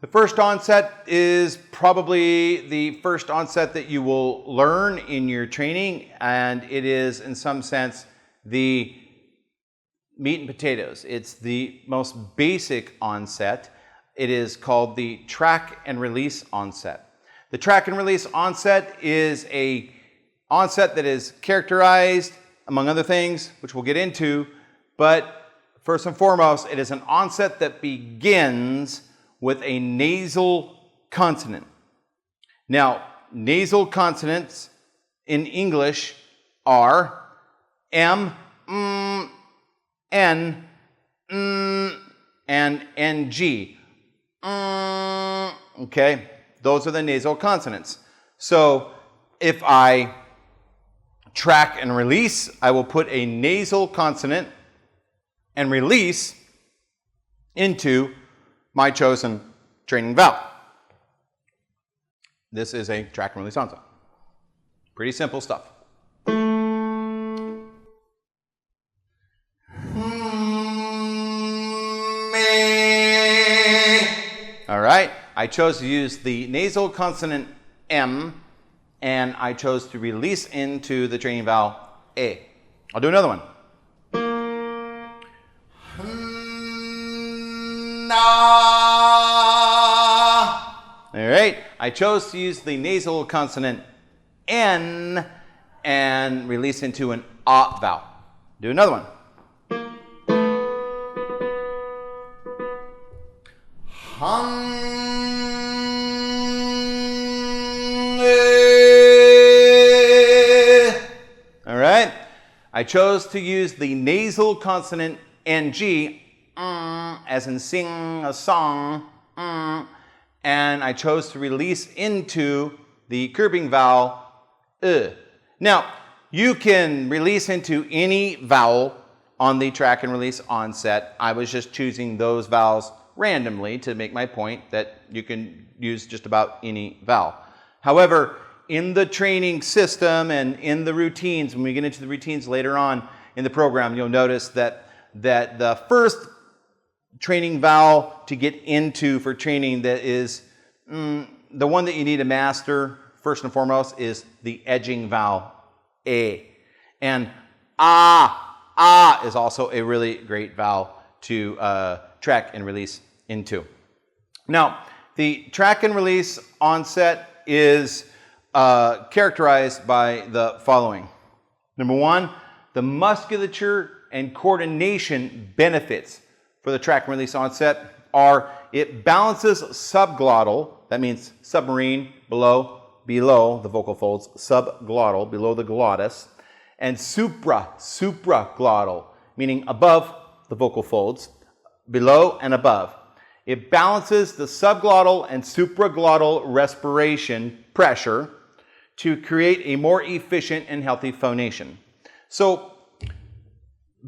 The first onset is probably the first onset that you will learn in your training, and it is, in some sense, the meat and potatoes. It's the most basic onset. It is called the track and release onset. The track and release onset is a onset that is characterized, among other things, which we'll get into, but first and foremost, it is an onset that begins with a nasal consonant. Now, nasal consonants in English are M, N, and NG. Okay, those are the nasal consonants. So if I track and release, I will put a nasal consonant and release into my chosen training vowel. This is a track and release onset. Pretty simple stuff. All right, I chose to use the nasal consonant M, and I chose to release into the training vowel A. I'll do another one. All right, I chose to use the nasal consonant N and release into an A vowel. Do another one. All right, I chose to use the nasal consonant NG, as in sing a song, and I chose to release into the curbing vowel, Now, you can release into any vowel on the track and release onset. I was just choosing those vowels randomly to make my point that you can use just about any vowel. However, in the training system and in the routines, when we get into the routines later on in the program, you'll notice that the first training vowel to get into for training that is the one that you need to master first and foremost is the edging vowel A. And ah is also a really great vowel to track and release into. Now, the track and release onset is characterized by the following. Number one, the musculature and coordination benefits for the track and release onset are it balances subglottal, that means submarine, below the vocal folds, subglottal, below the glottis, and supraglottal, meaning above the vocal folds, below and above. It balances the subglottal and supraglottal respiration pressure to create a more efficient and healthy phonation. So,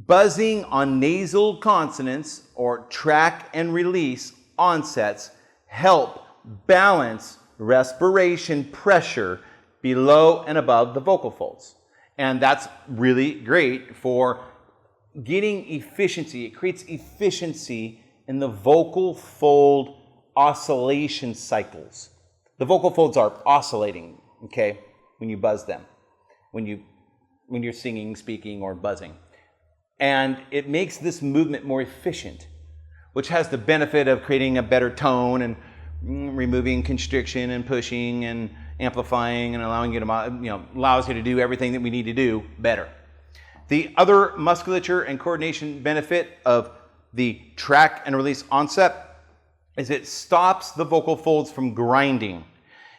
buzzing on nasal consonants or track and release onsets help balance respiration pressure below and above the vocal folds. And that's really great for getting efficiency. It creates efficiency in the vocal fold oscillation cycles. The vocal folds are oscillating, okay, when you buzz them, when you're singing, speaking, or buzzing. And it makes this movement more efficient, which has the benefit of creating a better tone and removing constriction and pushing and amplifying and allowing you to, allows you to do everything that we need to do better. The other musculature and coordination benefit of the track and release onset is it stops the vocal folds from grinding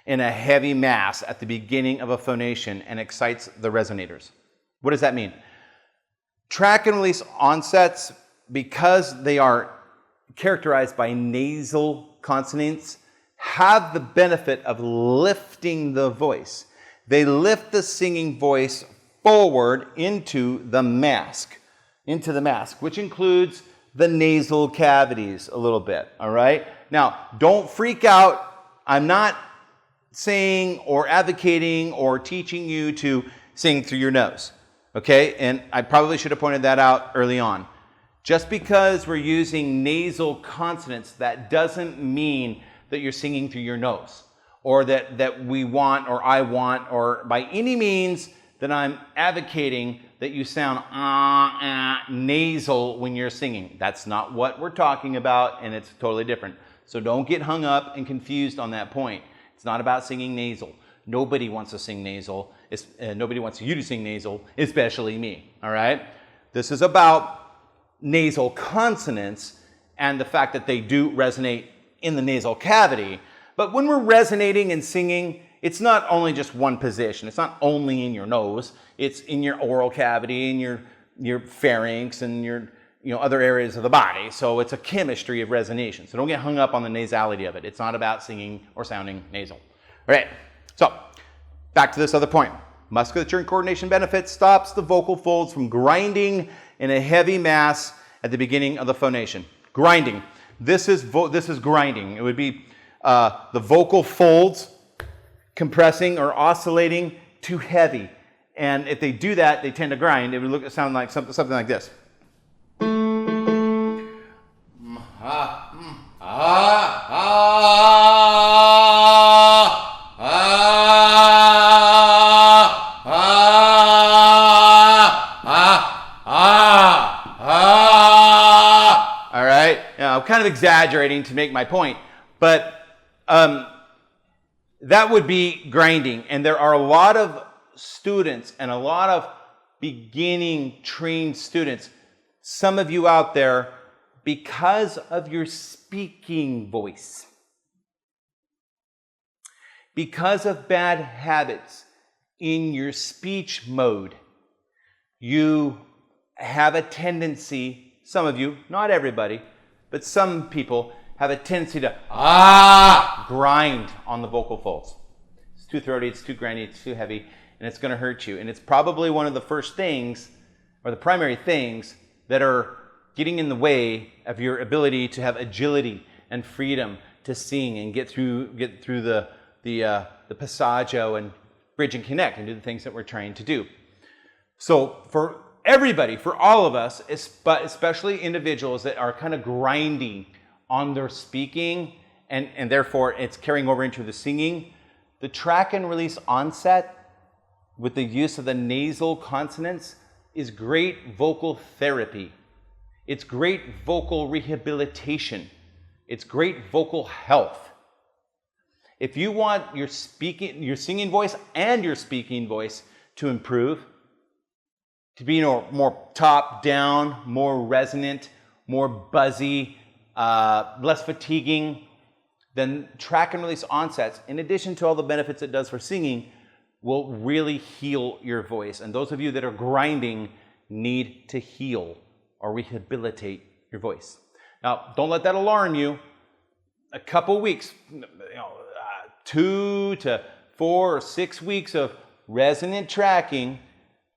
in a heavy mass at the beginning of a phonation and excites the resonators. What does that mean? Track and release onsets, because they are characterized by nasal consonants, have the benefit of lifting the voice. They lift the singing voice forward into the mask, which includes the nasal cavities a little bit, all right? Now, don't freak out. I'm not saying or advocating or teaching you to sing through your nose, okay? And I probably should have pointed that out early on. Just because we're using nasal consonants, that doesn't mean that you're singing through your nose, or that we want, or I want, or by any means that I'm advocating that you sound nasal when you're singing. That's not what we're talking about, and it's totally different. So don't get hung up and confused on that point. It's not about singing nasal. Nobody wants to sing nasal. Nobody wants you to sing nasal, especially me, all right? This is about nasal consonants and the fact that they do resonate in the nasal cavity. But when we're resonating and singing, it's not only just one position. It's not only in your nose. It's in your oral cavity, in your pharynx, and your other areas of the body. So it's a chemistry of resonation. So don't get hung up on the nasality of it. It's not about singing or sounding nasal. All right. So back to this other point. Musculature and coordination benefit stops the vocal folds from grinding in a heavy mass at the beginning of the phonation. Grinding. This is grinding. It would be the vocal folds compressing or oscillating too heavy. And if they do that, they tend to grind. It would sound like something like this. All right. Now, I'm kind of exaggerating to make my point, but that would be grinding. And there are a lot of students and a lot of beginning trained students, some of you out there, because of your speaking voice, because of bad habits in your speech mode, you have a tendency, some of you, not everybody, but some people have a tendency to grind on the vocal folds. It's too throaty, it's too grindy, it's too heavy, and it's going to hurt you. And it's probably one of the first things, or the primary things, that are getting in the way of your ability to have agility and freedom to sing and get through the passaggio and bridge and connect and do the things that we're trying to do. So for everybody, for all of us, but especially individuals that are kind of grinding on their speaking, and therefore it's carrying over into the singing, the track and release onset with the use of the nasal consonants is great vocal therapy. It's great vocal rehabilitation. It's great vocal health. If you want your singing voice and your speaking voice to improve, to be more top down, more resonant, more buzzy, less fatiguing, then track and release onsets, in addition to all the benefits it does for singing, will really heal your voice. And those of you that are grinding need to heal or rehabilitate your voice. Now, don't let that alarm you. A couple weeks, 2 to 4 or 6 weeks of resonant tracking,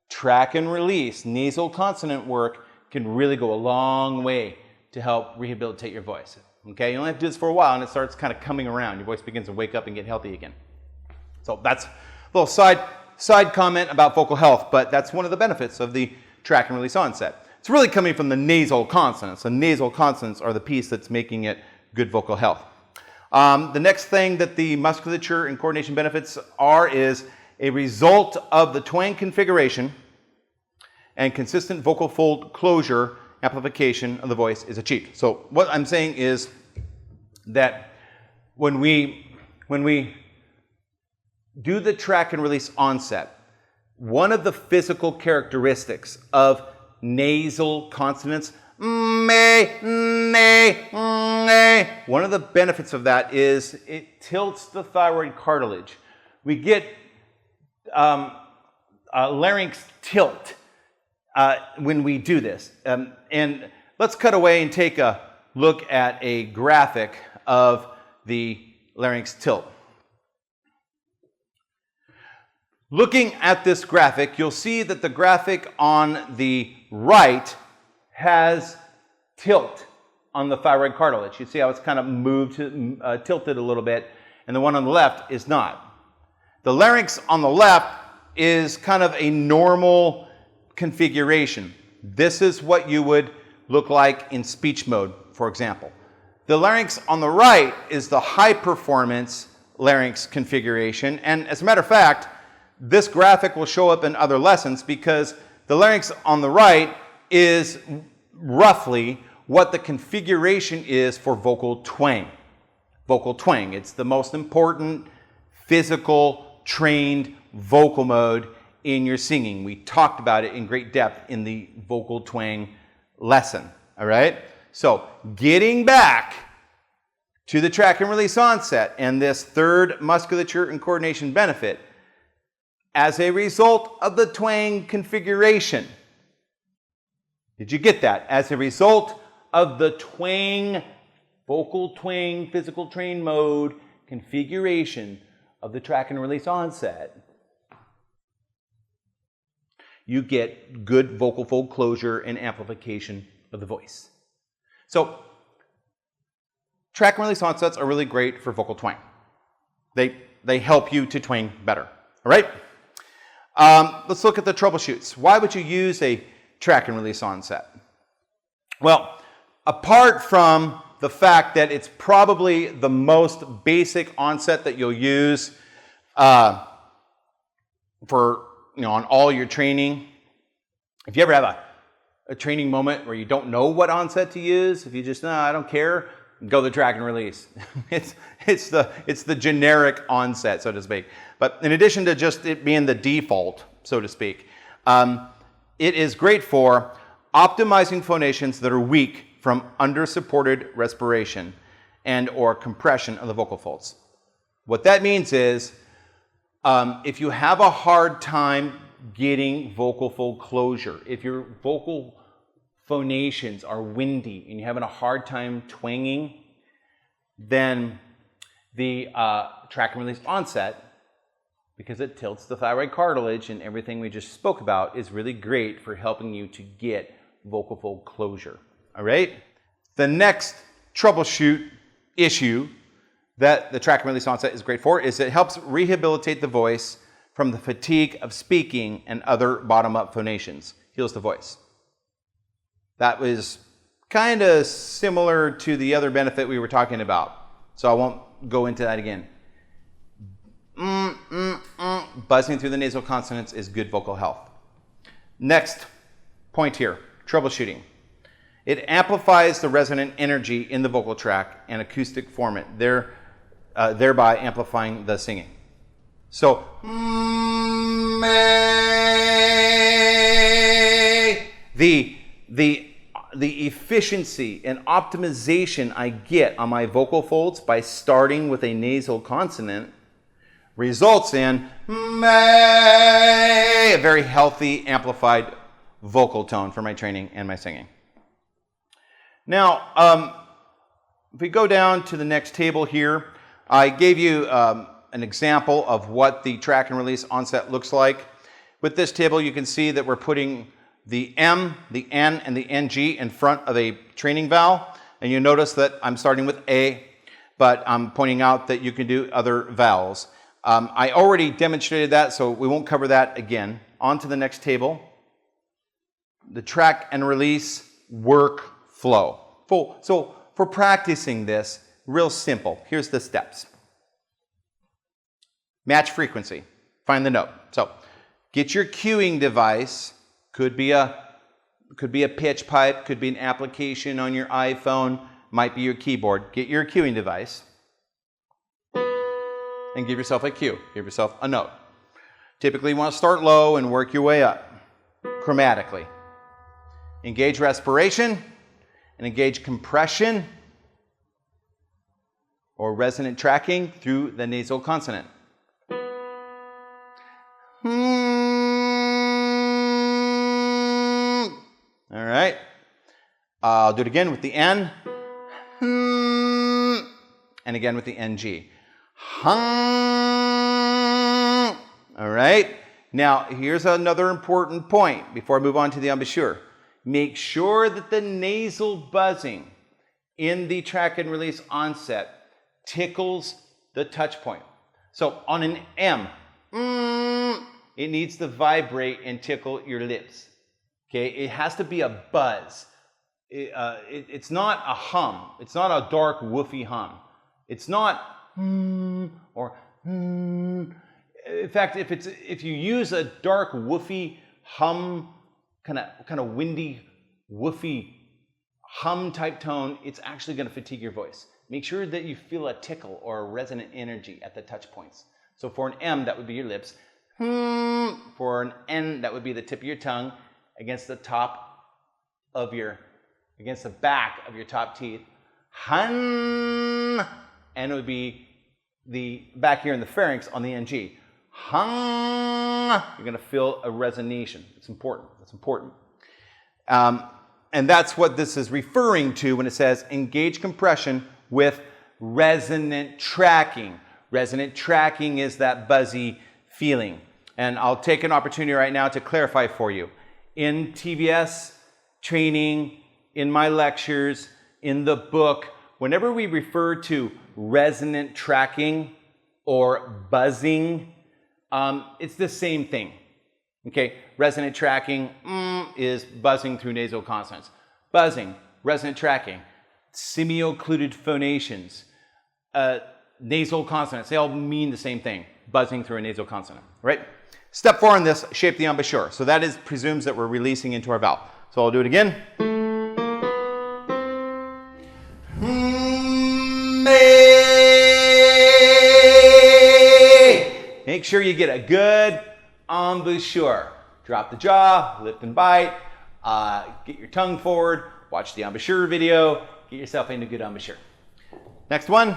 track and release, nasal consonant work can really go a long way to help rehabilitate your voice. Okay, you only have to do this for a while and it starts kind of coming around. Your voice begins to wake up and get healthy again. So that's a little side comment about vocal health, but that's one of the benefits of the track and release onset. It's really coming from the nasal consonants. The nasal consonants are the piece that's making it good vocal health. The next thing that the musculature and coordination benefits are is a result of the twang configuration and consistent vocal fold closure amplification of the voice is achieved. So what I'm saying is that when we do the track and release onset, one of the physical characteristics of nasal consonants, one of the benefits of that is it tilts the thyroid cartilage. We get larynx tilt when we do this. And let's cut away and take a look at a graphic of the larynx tilt. Looking at this graphic, you'll see that the graphic on the right has tilt on the thyroid cartilage. You see how it's kind of moved, tilted a little bit, and the one on the left is not. The larynx on the left is kind of a normal configuration. This is what you would look like in speech mode, for example. The larynx on the right is the high performance larynx configuration. And as a matter of fact, this graphic will show up in other lessons because the larynx on the right is roughly what the configuration is for vocal twang. Vocal twang, it's the most important physical trained vocal mode in your singing. We talked about it in great depth in the vocal twang lesson, all right? So getting back to the track and release onset and this third musculature and coordination benefit, as a result of the twang configuration. Did you get that? As a result of the twang, vocal twang, physical train mode configuration of the track and release onset, you get good vocal fold closure and amplification of the voice. So, track and release onsets are really great for vocal twang. They help you to twang better. All right? Let's look at the troubleshoots. Why would you use a track and release onset? Well, apart from the fact that it's probably the most basic onset that you'll use on all your training. If you ever have a training moment where you don't know what onset to use, if you just, no, I don't care, go the track and release. it's the generic onset, so to speak. But in addition to just it being the default, so to speak, it is great for optimizing phonations that are weak from under-supported respiration and or compression of the vocal folds. What that means is if you have a hard time getting vocal fold closure, if your vocal phonations are windy and you're having a hard time twanging, then the track and release onset, because it tilts the thyroid cartilage and everything we just spoke about, is really great for helping you to get vocal fold closure. All right? The next troubleshoot issue that the track and release onset is great for is it helps rehabilitate the voice from the fatigue of speaking and other bottom-up phonations. Heals the voice. That was kind of similar to the other benefit we were talking about, so I won't go into that again. Buzzing through the nasal consonants is good vocal health. Next point here, troubleshooting. It amplifies the resonant energy in the vocal tract and acoustic form it, thereby amplifying the singing. So, the efficiency and optimization I get on my vocal folds by starting with a nasal consonant results in a very healthy, amplified vocal tone for my training and my singing. Now, if we go down to the next table here, I gave you an example of what the track and release onset looks like. With this table, you can see that we're putting the M, the N, and the NG in front of a training vowel. And you notice that I'm starting with A, but I'm pointing out that you can do other vowels. I already demonstrated that, so we won't cover that again. On to the next table. The track and release workflow. So for practicing this, real simple. Here's the steps. Match frequency. Find the note. So get your cueing device. Could be a pitch pipe, could be an application on your iPhone, might be your keyboard. Get your cueing device and give yourself a cue. Give yourself a note. Typically you want to start low and work your way up chromatically. Engage respiration and engage compression or resonant tracking through the nasal consonant. All right. I'll do it again with the N. And again with the NG. All right. Now, here's another important point before I move on to the embouchure. Make sure that the nasal buzzing in the track and release onset tickles the touch point. So on an M, it needs to vibrate and tickle your lips. Okay, it has to be a buzz. it's not a hum. It's not a dark, woofy hum. It's not or In fact, if you use a dark, woofy hum, kind of windy, woofy hum type tone, it's actually going to fatigue your voice. Make sure that you feel a tickle or a resonant energy at the touch points. So for an M, that would be your lips. For an N, that would be the tip of your tongue against the back of your top teeth. Hun, and it would be the back here in the pharynx on the NG. Hun, you're going to feel a resonation. It's important. It's important. And that's what this is referring to when it says engage compression with resonant tracking. Resonant tracking is that buzzy feeling. And I'll take an opportunity right now to clarify for you. In TVS training, in my lectures, in the book, whenever we refer to resonant tracking or buzzing, it's the same thing. Okay, resonant tracking is buzzing through nasal consonants. Buzzing, resonant tracking, semioccluded phonations, nasal consonants, they all mean the same thing, buzzing through a nasal consonant, right? Step 4 on this, shape the embouchure. So that presumes that we're releasing into our vowel. So I'll do it again. Make sure you get a good embouchure. Drop the jaw, lift and bite, get your tongue forward, watch the embouchure video, get yourself into a good embouchure. Next one.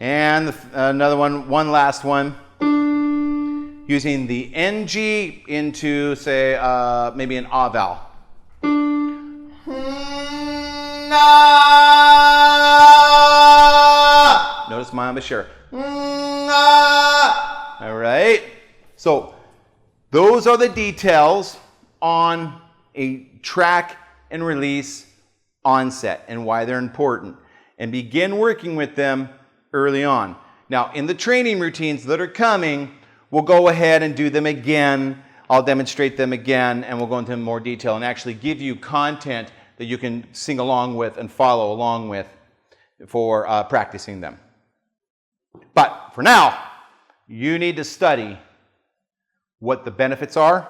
And another one last one. Using the NG into, say, maybe an ah vowel. Notice my embouchure. All right. So those are the details on a track and release onset and why they're important. And begin working with them early on. Now, in the training routines that are coming, we'll go ahead and do them again. I'll demonstrate them again, and we'll go into more detail and actually give you content that you can sing along with and follow along with for practicing them. But for now, you need to study what the benefits are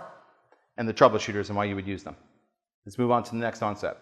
and the troubleshooters and why you would use them. Let's move on to the next onset.